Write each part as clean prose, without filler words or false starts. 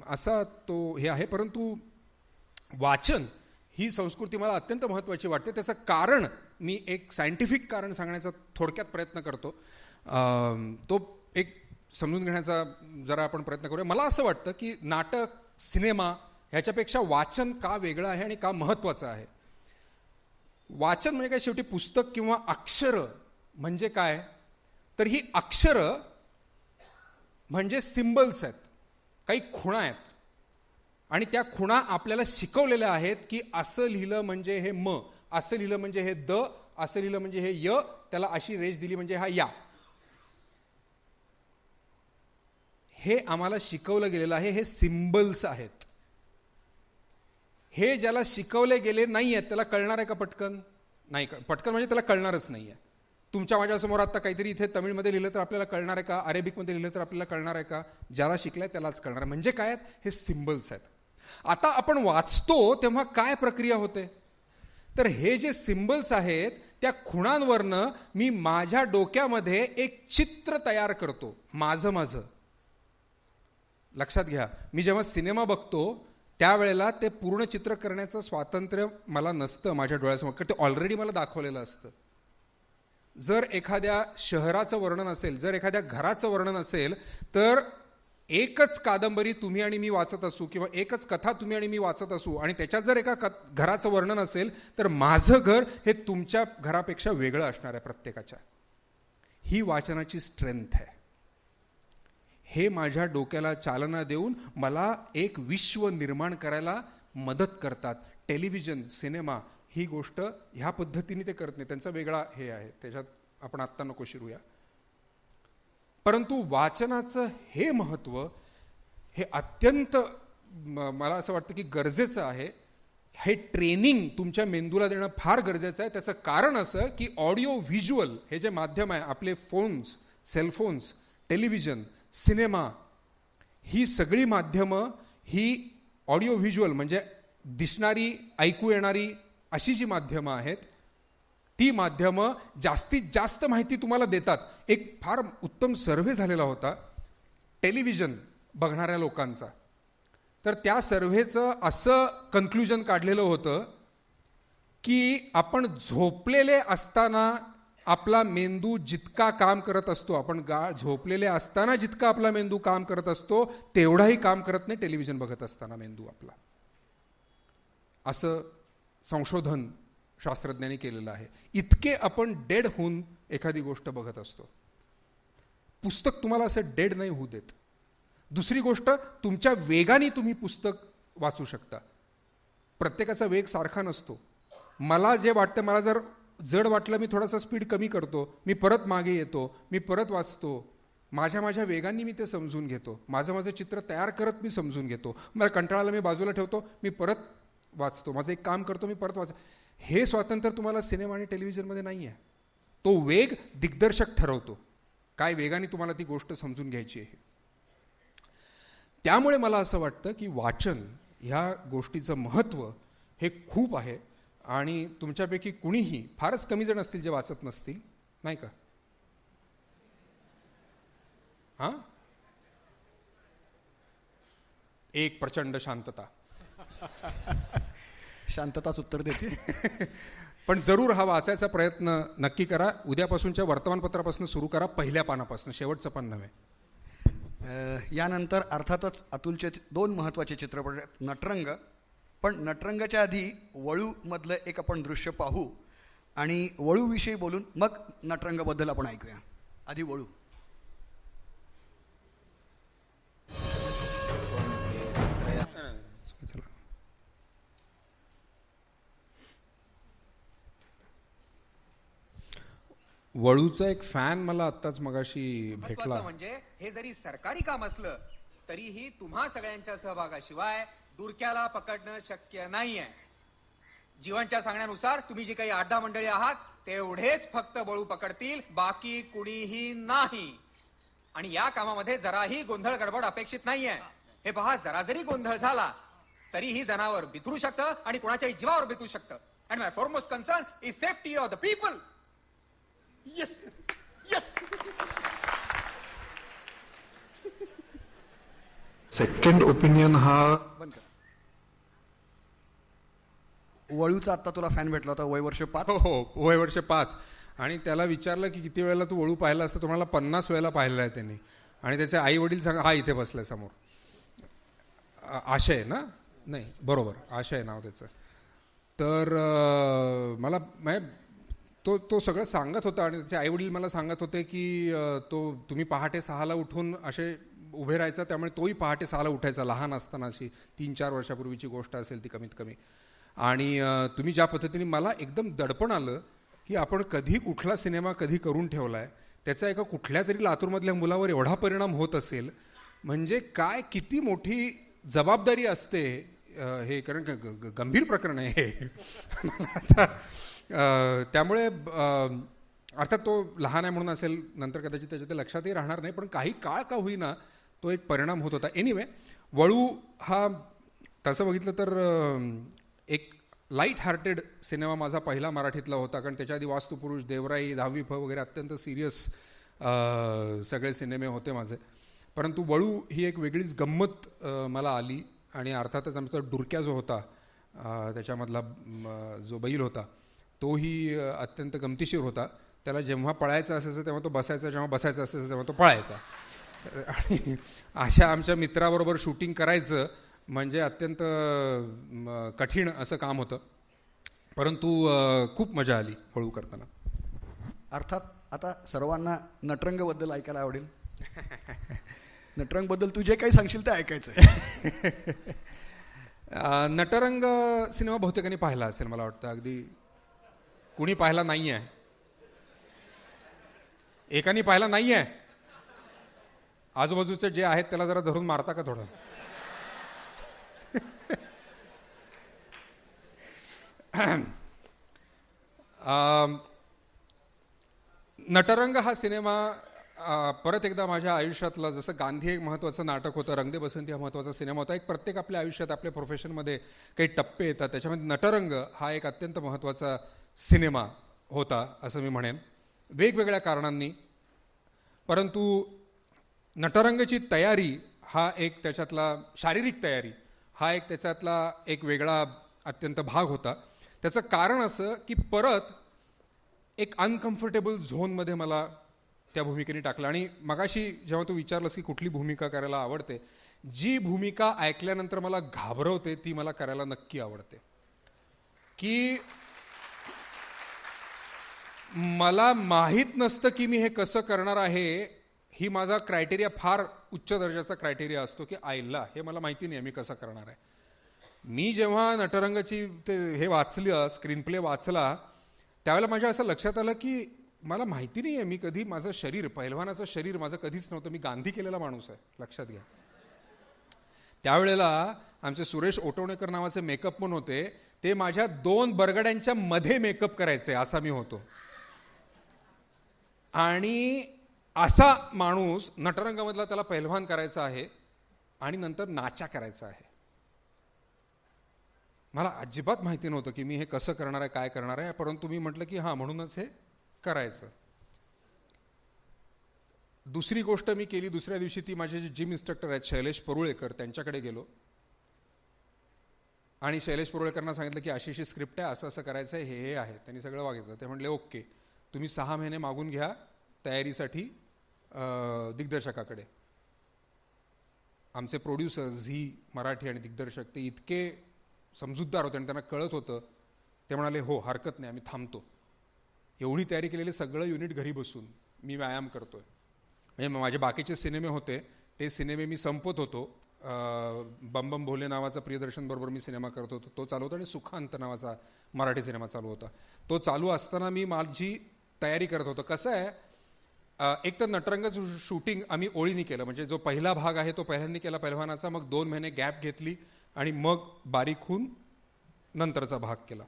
असा तो हे आहे. परंतु वाचन ही संस्कृती मला अत्यंत महत्त्वाची वाटते. त्याचं कारण मी एक सायंटिफिक कारण सांगण्याचा थोडक्यात प्रयत्न करतो. तो एक समजून घेण्याचा जरा आपण प्रयत्न करूया. मला असं वाटतं की नाटक, सिनेमा ह्याच्यापेक्षा वाचन का वेगळं आहे आणि का महत्त्वाचं आहे. वाचन म्हणजे काय, शेवटी पुस्तक किंवा अक्षरं म्हणजे काय, तर ही अक्षरं म्हणजे सिम्बल्स आहेत, काही खुणा आहेत. आणि त्या खुणा आपल्याला शिकवलेल्या आहेत की असं लिहिलं म्हणजे हे म, असं लिहिलं म्हणजे हे द, असं लिहिलं म्हणजे हे य, त्याला अशी रेष दिली म्हणजे हा या. हे आम्हाला शिकवलं गेलेलं आहे. हे सिम्बल्स आहेत. हे ज्याला शिकवले गेले नाही आहेत त्याला कळणार आहे का पटकन? नाही. पटकन म्हणजे त्याला कळणारच नाही आहे. तुमच्या माझ्यासमोर आता काहीतरी इथे तमिळमध्ये लिहिलं तर आपल्याला कळणार आहे का? अरेबिकमध्ये लिहिलं तर आपल्याला कळणार आहे का? ज्याला शिकलंय त्यालाच कळणार आहे. म्हणजे काय आहेत? हे सिम्बल्स आहेत. आता आपण वाचतो तेव्हा काय प्रक्रिया होते, तर हे जे सिम्बल्स आहेत त्या खुणांवरनं मी माझ्या डोक्यामध्ये एक चित्र तयार करतो, माझं. लक्षात घ्या, मी जेव्हा सिनेमा बघतो त्यावेळेला ते पूर्ण चित्र करण्याचं स्वातंत्र्य मला नसतं माझ्या डोळ्यासमोर, कारण ते ऑलरेडी मला दाखवलेलं असतं. जर एखाद्या शहराचं वर्णन असेल, जर एखाद्या घराचं वर्णन असेल, तर एकच कादंबरी तुम्ही आणि मी वाचत असू किंवा एकच कथा तुम्ही आणि मी वाचत असू आणि त्याच्यात जर एका घराचं वर्णन असेल तर माझं घर हे तुमच्या घरापेक्षा वेगळं असणार आहे प्रत्येकाच्या. ही वाचनाची स्ट्रेंथ आहे. हे माझ्या डोक्याला चालना देऊन मला एक विश्व निर्माण करायला मदत करतात. टेलिव्हिजन, सिनेमा ही गोष्ट ह्या पद्धतीने ते करत नाही, त्यांचा वेगळा हे आहे, त्याच्यात आपण आत्ता नको शिरूया. परंतु वाचनाचं हे महत्त्व हे अत्यंत मला असं वाटतं की गरजेचं आहे. हे ट्रेनिंग तुमच्या मेंदूला देणं फार गरजेचं आहे. त्याचं कारण असं की ऑडिओ व्हिज्युअल हे जे माध्यम आहे, आपले फोन्स, सेलफोन्स, टेलिव्हिजन, सिनेमा, ही सगळी माध्यमं ही ऑडिओ व्हिज्युअल म्हणजे दिसणारी, ऐकू येणारी अशी जी माध्यमं आहेत, ती माध्यमं जास्तीत जास्त माहिती तुम्हाला देतात. एक फार उत्तम सर्व्हे झालेला होता टेलिव्हिजन बघणाऱ्या लोकांचा. तर त्या सर्व्हेचं असं कन्क्लुजन काढलेलं होतं की आपण झोपलेले असताना आपला मेंदू जितका काम करत असतो, आपण झोपलेले असताना जितका आपला मेंदू काम करत असतो तेवढाही काम करत नाही टेलिव्हिजन बघत असताना मेंदू आपला. असं संशोधन शास्त्रज्ञांनी केलेलं आहे. इतके आपण डेड होऊन एखादी गोष्ट बघत असतो. पुस्तक तुम्हाला असं डेड नाही होऊ देत. दुसरी गोष्ट, तुमच्या वेगाने तुम्ही पुस्तक वाचू शकता. प्रत्येकाचा वेग सारखा नसतो. मला जे वाटतं, मला जर जड वाटलं मी थोडासा स्पीड कमी करतो, मी परत मागे येतो, मी परत वाचतो. माझ्या वेगाने मी ते समजून घेतो. माझं चित्र तयार करत मी समजून घेतो. मला कंटाळाला मी बाजूला ठेवतो, मी परत वाचतो. माझं एक काम करतो, मी परत वाचतो. हे स्वातंत्र्य तुम्हाला सिनेमा आणि टेलिव्हिजनमध्ये नाही आहे. तो वेग दिग्दर्शक ठरवतो, काय वेगाने तुम्हाला ती गोष्ट समजून घ्यायची आहे. त्यामुळे मला असं वाटतं की वाचन ह्या गोष्टीचं महत्त्व हे खूप आहे. आणि तुमच्यापैकी कुणीही, फारच कमी जण असतील जे वाचत नसतील, नाही का? हां, एक प्रचंड शांतता. शांतताच उत्तर देते. पण जरूर हा वाचायचा प्रयत्न नक्की करा. उद्यापासूनच्या वर्तमानपत्रापासून सुरू करा, पहिल्या पानापासून, शेवटचं पान नव्हे. यानंतर अर्थातच अतुलचे 2 महत्त्वाचे चित्रपट आहेत. नटरंग, पण नटरंगाच्या आधी वळूमधलं एक आपण दृश्य पाहू आणि वळूविषयी बोलून मग नटरंगाबद्दल आपण ऐकूया. आधी वळू. वळूचा एक फॅन मला आत्ताच मगाशी भेटला. म्हणजे हे जरी सरकारी काम असलं तरीही तुम्हा सगळ्यांच्या सहभागाशिवाय दुरक्याला पकडणं शक्य नाहीये. जीवनच्या सांगण्यानुसार तुम्ही जी काही 8-10 मंडळी आहात तेवढेच फक्त बळू पकडतील, बाकी कुणीही नाही. आणि या कामामध्ये जराही गोंधळ गडबड अपेक्षित नाहीये. हे पहा, जरा जरी गोंधळ झाला तरीही जनावर बिथरू शकतं आणि कुणाच्याही जीवावर बिथरू शकतं. And my foremost concern is safety of the people. Yes yes. Second opinion हा बंद कर. वळूचा आत्ता तुला फॅन भेटला होता, वय वर्ष 5. हो हो, वय वर्ष 5. आणि त्याला विचारलं की किती वेळेला तू वळू पाहिला असतं, तुम्हाला 50 वेळेला पाहिलं आहे त्यांनी. आणि त्याचे आई वडील सांगा, हा इथे बसलाय समोर. आशय ना, नाही बरोबर, आशय नाव त्याचं. तर मला तो सगळं सांगत होता आणि त्याचे आई वडील मला सांगत होते की तुम्ही पहाटे 6ला उठून असे उभे राहायचा, त्यामुळे तोही पहाटे 6ला उठायचा लहान असताना. अशी 3-4 वर्षापूर्वीची गोष्ट असेल ती कमीत कमी. आणि तुम्ही ज्या पद्धतीने, मला एकदम दडपण आलं की आपण कधी कुठला सिनेमा कधी करून ठेवलाय, त्याचा एका कुठल्या तरी लातूरमधल्या मुलावर एवढा परिणाम होत असेल म्हणजे काय, किती मोठी जबाबदारी असते हे. कारण गंभीर प्रकरण आहे हे. त्यामुळे अर्थात तो लहान आहे म्हणून असेल, नंतर कदाचित त्याच्या ते लक्षातही राहणार नाही, पण काही काळ का होईना तो एक परिणाम होत होता. एनिवे, वळू हा तसं बघितलं तर एक लाईट हार्टेड सिनेमा माझा पहिला मराठीतला होता. कारण त्याच्या आधी वास्तुपुरुष, देवराई, 10वी फ वगैरे अत्यंत सिरियस सगळे सिनेमे होते माझे. परंतु वळू ही एक वेगळीच गंमत मला आली. आणि अर्थातच आमचा डुरक्या जो होता, त्याच्यामधला जो बैल होता, तोही अत्यंत गमतीशीर होता. त्याला जेव्हा पळायचं असायचं तेव्हा तो बसायचा, जेव्हा बसायचं असायचं तेव्हा तो पळायचा. आणि अशा आमच्या मित्राबरोबर शूटिंग करायचं म्हणजे अत्यंत कठीण असं काम होतं. परंतु खूप मजा आली वळू करताना. अर्थात आता सर्वांना नटरंगबद्दल ऐकायला आवडेल. नटरंगबद्दल तू जे काही सांगशील ते ऐकायचं आहे. नटरंग सिनेमा बहुतेकांनी पाहिला असेल मला वाटतं. अगदी कुणी पाहिला नाही आहे? एकाने पाहिला नाही आहे? आजूबाजूचे जे आहेत त्याला जरा धरून मारता का थोडं? नटरंग हा सिनेमा परत एकदा माझ्या आयुष्यातला, जसं गांधी एक महत्त्वाचं नाटक होतं, रंग दे बसंती हा महत्त्वाचा सिनेमा होता. एक प्रत्येक आपल्या आयुष्यात, आपल्या प्रोफेशनमध्ये काही टप्पे येतात, त्याच्यामध्ये नटरंग हा एक अत्यंत महत्त्वाचा सिनेमा होता असं मी म्हणेन, वेगवेगळ्या कारणांनी. परंतु नटरंगची तयारी हा एक त्याच्यातला, शारीरिक तयारी हा एक त्याच्यातला एक वेगळा अत्यंत भाग होता. त्याचं कारण असं की परत एक अनकम्फर्टेबल झोनमध्ये मला त्या भूमिकेने टाकलं. आणि मगाशी जेव्हा तू विचारलंस की कुठली भूमिका करायला आवडते, जी भूमिका ऐकल्यानंतर मला घाबरवते ती मला करायला नक्की आवडते. की मला माहीत नसतं की मी हे कसं करणार आहे, ही माझा क्रायटेरिया फार उच्च दर्जाचा क्रायटेरिया असतो की आईला हे मला माहिती नाही मी कसं करणार आहे. मी जेव्हा नटरंगाची हे वाचलं, स्क्रीन प्ले वाचला, त्यावेळेला माझ्या असं लक्षात आलं की मला माहिती नाही आहे, मी कधी माझं शरीर, पहिलवानाचं शरीर माझं कधीच नव्हतं. मी गांधी केलेला माणूस आहे, लक्षात घ्या. त्यावेळेला आमचे सुरेश ओटवणेकर नावाचे मेकअप पण होते, ते माझ्या 2 बरगड्यांच्या मध्ये मेकअप करायचे असा मी होतो. आणि असा माणूस नटरंगामधला त्याला पहिलवान करायचा आहे आणि नंतर नाचा करायचा आहे. मला अजिबात माहिती नव्हतं की मी हे कसं करणार आहे, काय करणार आहे. परंतु मी म्हटलं की हां, म्हणूनच हे करायचं. दुसरी गोष्ट मी केली, दुसऱ्या दिवशी ती माझे जे जिम इन्स्ट्रक्टर आहेत शैलेश परुळेकर, त्यांच्याकडे गेलो आणि शैलेश परुळेकरांना सांगितलं की अशी अशी स्क्रिप्ट आहे, असं असं करायचं आहे, हे आहे. त्यांनी सगळं वागितलं. ते म्हटले ओके, तुम्ही 6 महिने मागून घ्या तयारीसाठी दिग्दर्शकाकडे. आमचे प्रोड्युसर झी मराठी आणि दिग्दर्शक ते इतके समजूतदार होते आणि त्यांना कळत होतं. ते म्हणाले हो, हरकत नाही, आम्ही थांबतो. एवढी तयारी केलेली, सगळं युनिट घरी बसून मी व्यायाम करतोय. म्हणजे माझे बाकीचे सिनेमे होते, ते सिनेमे मी संपत होतो. बम बम भोले नावाचा प्रियदर्शन बरोबर मी सिनेमा करत होतो, तो चालू होता. आणि सुखांत नावाचा मराठी सिनेमा चालू होता. तो चालू असताना मी माझी तयारी करत होतो. कसं आहे, एक तर नटरंगाचं शूटिंग आम्ही ओळीने केलं. म्हणजे जो पहिला भाग आहे तो पहिल्यांदा केला पहिलवानाचा, मग 2 महिने गॅप घेतली आणि मग बारीक होऊन नंतरचा भाग केला.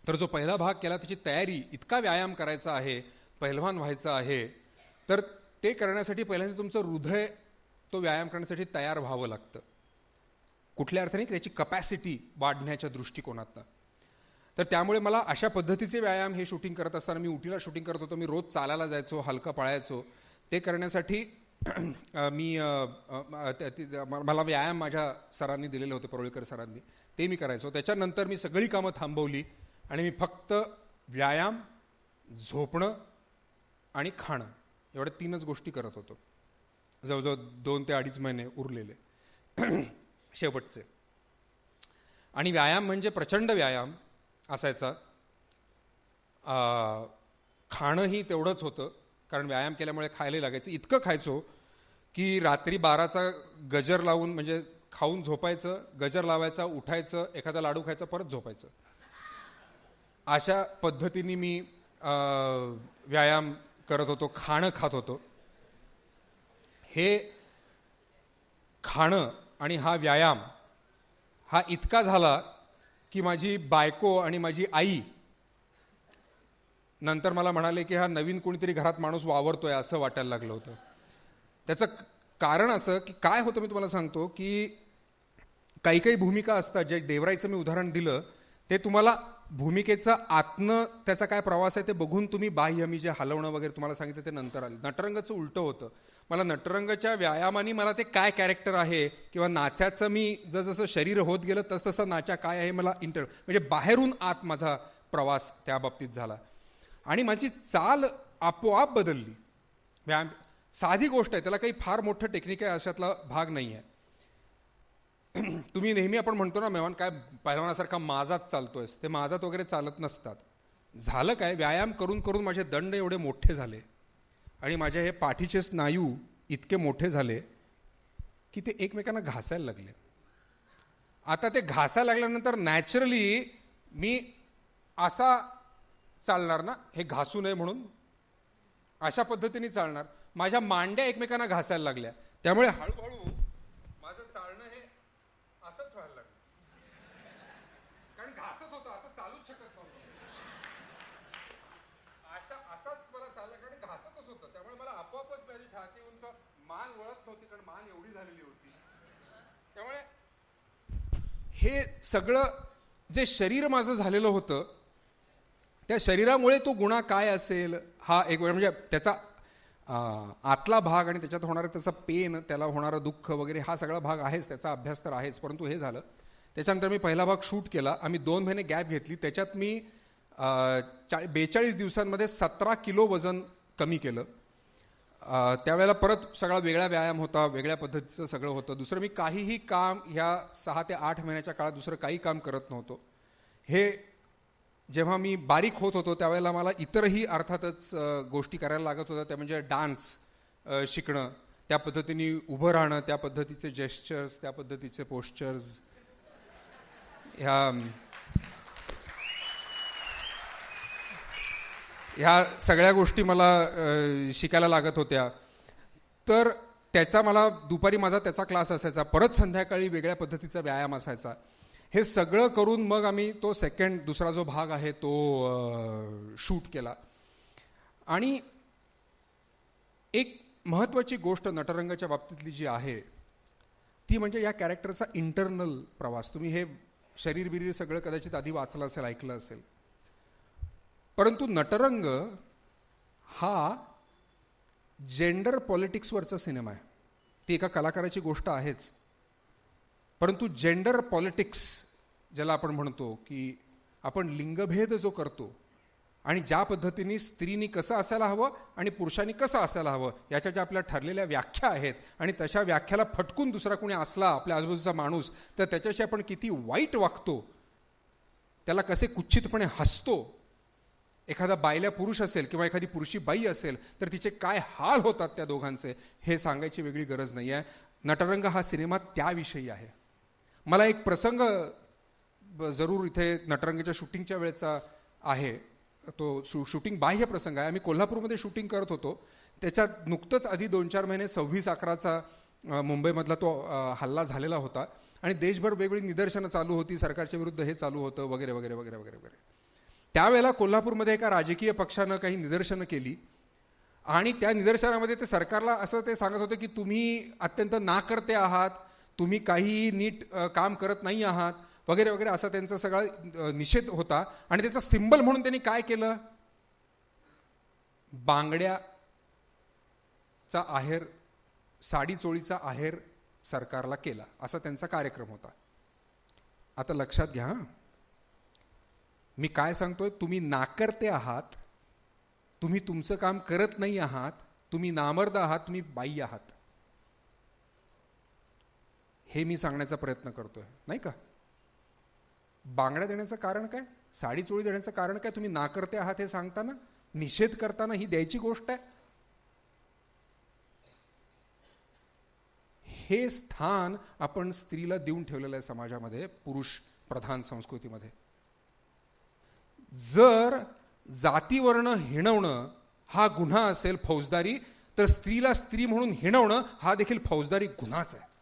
तर जो पहिला भाग केला त्याची तयारी, इतका व्यायाम करायचा आहे, पहिलवान व्हायचं आहे, तर ते करण्यासाठी पहिल्यांदा तुमचं हृदय तो व्यायाम करण्यासाठी तयार व्हावं लागतं. कुठल्या अर्थाने त्याची कपॅसिटी वाढण्याच्या दृष्टिकोनातनं. तर त्यामुळे मला अशा पद्धतीचे व्यायाम हे शूटिंग करत असताना, मी उटीला शूटिंग करत होतो, मी रोज चालायला जायचो, हलका पळायचो. ते करण्यासाठी मला व्यायाम माझ्या सरांनी दिलेले होते, परोळीकर सरांनी, ते मी करायचो. त्याच्यानंतर मी सगळी कामं थांबवली आणि मी फक्त व्यायाम, झोपणं आणि खाणं एवढ्या 3च गोष्टी करत होतो, जवळजवळ 2 ते 2.5 महिने उरलेले शेवटचे. आणि व्यायाम म्हणजे प्रचंड व्यायाम असायचा. खाणंही तेवढंच होतं, कारण व्यायाम केल्यामुळे खायला लागायचं. इतकं खायचो की रात्री 12चा गजर लावून, म्हणजे खाऊन झोपायचं, गजर लावायचा, उठायचं, एखादा लाडू खायचा, परत झोपायचं. अशा पद्धतीने मी व्यायाम करत होतो, खाणं खात होतो. हे खाणं आणि हा व्यायाम हा इतका झाला की माझी बायको आणि माझी आई नंतर मला म्हणाले की हा नवीन कोणीतरी घरात माणूस वावरतोय असं वाटायला लागलं होतं. त्याचं कारण असं की काय होतं मी तुम्हाला सांगतो, की काही काही भूमिका असतात, जे देवराईचं मी उदाहरण दिलं, ते तुम्हाला भूमिकेचा आतनं त्याचा काय प्रवास आहे ते बघून तुम्ही बाह्य, मी जे हलवणं वगैरे तुम्हाला सांगितलं ते नंतर आलं. नटरंगाचं उलटं होतं. मला नटरंगाच्या व्यायामाने मला ते काय कॅरेक्टर आहे किंवा नाचाचं मी जसं शरीर होत गेलं तसं नाचा काय आहे मला म्हणजे बाहेरून आत माझा प्रवास त्या बाबतीत झाला. आणि माझी चाल आपोआप बदलली. व्यायाम साधी गोष्ट आहे, त्याला काही फार मोठं टेक्निक आहे अशातला भाग नाही आहे. तुम्ही नेहमी आपण म्हणतो ना, मेहमान काय पहिलवानासारखा माझाच चालतोयस, ते माझात वगैरे चालत नसतात. झालं काय, व्यायाम करून करून माझे दंड एवढे मोठे झाले आणि माझे हे पाठीचे स्नायू इतके मोठे झाले की ते एकमेकांना घासायला लागले. आता ते घासायला लागल्यानंतर नॅचरली मी असा चालणार ना, हे घासू नये म्हणून अशा पद्धतीने चालणार. माझ्या मांड्या एकमेकांना घासायला लागल्या, त्यामुळे हळूहळू माझं चालणं हे असंच व्हायला लागलं, कारण घासत होतं, असं चालूच शकत नव्हतं. असाच मला चाललं, कारण घासतच होतं. त्यामुळे मला आपोआपच माझी छाती उंच, मान वळत नव्हती, कारण मान एवढी झालेली होती. त्यामुळे हे सगळं जे शरीर माझं झालेलं होतं, त्या शरीरामुळे तो गुन्हा काय असेल हा एक वेळ, म्हणजे त्याचा आतला भाग आणि त्याच्यात होणारं त्याचा पेन, त्याला होणारं दुःख वगैरे हा सगळा भाग आहेच, त्याचा अभ्यास तर आहेच. परंतु हे झालं. त्याच्यानंतर मी पहिला भाग शूट केला. आम्ही 2 महिने गॅप घेतली. त्याच्यात मी 42 दिवसांमध्ये 17 किलो वजन कमी केलं. त्यावेळेला परत सगळा वेगळा व्यायाम होता, वेगळ्या पद्धतीचं सगळं होतं. दुसरं मी काहीही काम ह्या 6 ते 8 महिन्याच्या काळात दुसरं काही काम करत नव्हतो. हे जेव्हा मी बारीक होत होतो त्यावेळेला मला इतरही अर्थातच गोष्टी करायला लागत होत्या. त्या म्हणजे डान्स शिकणं, त्या पद्धतीने उभं राहणं, त्या पद्धतीचे जेस्चर्स, त्या पद्धतीचे पोश्चर्स, ह्या सगळ्या गोष्टी मला शिकायला लागत होत्या. तर त्याचा मला दुपारी माझा त्याचा क्लास असायचा, परत संध्याकाळी वेगळ्या पद्धतीचा व्यायाम असायचा. हे सगळं करून मग आम्ही तो दुसरा जो भाग आहे तो शूट केला. आणि एक महत्त्वाची गोष्ट नटरंगाच्या बाबतीतली जी आहे ती म्हणजे या कॅरेक्टरचा इंटरनल प्रवास. तुम्ही हे शरीर बिरीर सगळं कदाचित आधी वाचलं असेल, ऐकलं असेल. परंतु नटरंग हा जेंडर पॉलिटिक्सवरचा सिनेमा आहे. ती एका कलाकाराची गोष्ट आहेच, परंतु जेंडर पॉलिटिक्स ज्याला आपण म्हणतो, की आपण लिंगभेद जो करतो आणि ज्या पद्धतीने स्त्रीनी कसं असायला हवं आणि पुरुषांनी कसं असायला हवं याच्या ज्या आपल्या ठरलेल्या व्याख्या आहेत आणि तशा व्याख्याला फटकून दुसरा कोणी असला आपल्या आजूबाजूचा माणूस तर त्याच्याशी आपण किती वाईट वागतो, त्याला कसे कुत्सितपणे हसतो. एखादा बायल्या पुरुष असेल किंवा एखादी पुरुषी बाई असेल तर तिचे काय हाल होतात त्या दोघांचे, हे सांगायची वेगळी गरज नाही आहे. नटरंग हा सिनेमा त्याविषयी आहे. मला एक प्रसंग जरूर इथे नटरंगाच्या शूटिंगच्या वेळेचा आहे. तो शूटिंग बाह्य प्रसंग आहे. आम्ही कोल्हापूरमध्ये शूटिंग करत होतो. त्याच्यात नुकतंच आधी 2-4 महिने 26/11चा मुंबईमधला तो हल्ला झालेला होता आणि देशभर वेगवेगळी निदर्शनं चालू होती, सरकारच्या विरुद्ध हे चालू होतं वगैरे वगैरे वगैरे वगैरे वगैरे. त्यावेळेला कोल्हापूरमध्ये एका राजकीय पक्षानं काही निदर्शनं केली आणि त्या निदर्शनामध्ये ते सरकारला असं ते सांगत होते की तुम्ही अत्यंत नाकर्ते आहात, तुम्ही काही नीट काम करत नाही आहात वगैरे वगैरे, असा त्यांचा सगळा निषेध होता. आणि त्याचा सिंबल म्हणून त्यांनी काय केलं, बांगड्याचा आहेर साडी चोळीचा आहेर सरकारला केला, असा त्यांचा कार्यक्रम होता. आता लक्षात घ्या हं. मी काय सांगतोय, तुम्ही नाकर्ते आहात, तुम्ही तुमचं काम करत नाही आहात, तुम्ही नामर्द आहात, तुम्ही बाई आहात, हे मी सांगण्याचा प्रयत्न करतोय, नाही का? बांगड्या देण्याचं कारण काय, साडी चोळी देण्याचं कारण काय? तुम्ही नाकर्ते आहात हे सांगताना, निषेध करताना ही द्यायची गोष्ट आहे. हे स्थान आपण स्त्रीला देऊन ठेवलेलं आहे समाजामध्ये, पुरुष प्रधान संस्कृतीमध्ये. जर जातीवर्ण हिणवणं हा गुन्हा असेल फौजदारी, तर स्त्रीला स्त्री म्हणून हिणवणं हा देखील फौजदारी गुन्हाच आहे.